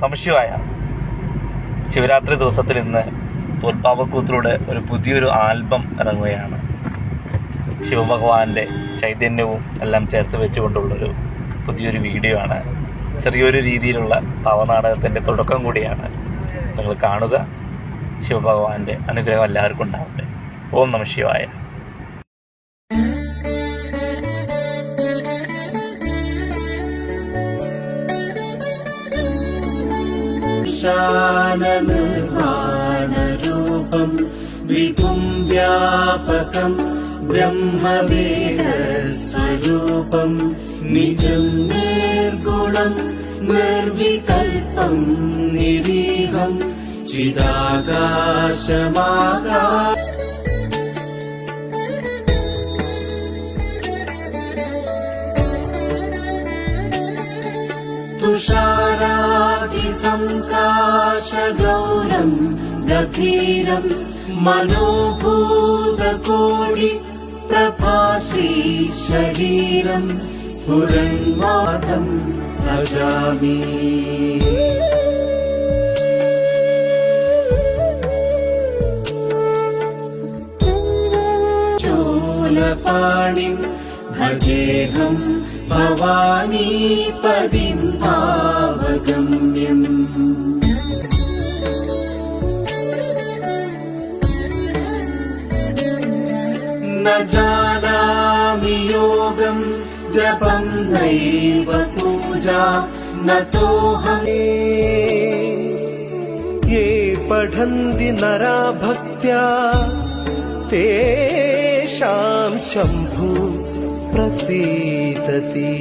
നമഃശിവായ. ശിവരാത്രി ദിവസത്തിൽ ഇന്ന് തോൽപ്പാവക്കൂത്തിലൂടെ ഒരു പുതിയൊരു ആൽബം ഇറങ്ങുകയാണ്. ശിവഭഗവാന്റെ ചൈതന്യവും എല്ലാം ചേർത്ത് വെച്ചുകൊണ്ടുള്ളൊരു പുതിയൊരു വീഡിയോ ആണ്. ചെറിയൊരു രീതിയിലുള്ള പാവനാടകത്തിൻ്റെ തുടക്കം കൂടിയാണ്. നിങ്ങൾ കാണുക. ശിവഭഗവാന്റെ അനുഗ്രഹം എല്ലാവർക്കും ഉണ്ടാവട്ടെ. ഓം നമഃശിവായ. निर्वाणरूपं विपुं व्यापकं ब्रह्मवेदस्वरूपं निजं निर्गुणं निर्विकल्पं निरीहं चिदाकाशमाकाश तुषारादिसंकाशगौरं गभीरं मनोभूतकोटि प्रभाश्रीशरीरं स्फुरन्मादं भजामि. चूलपाणिं भजेऽहं भवानीपदिं भावगम्यम्. न जानामि योगं जपं नैव पूजा न तोऽहम्. ये पठन्ति नरा भक्त्या तेषां शम्भु प्रसीदति.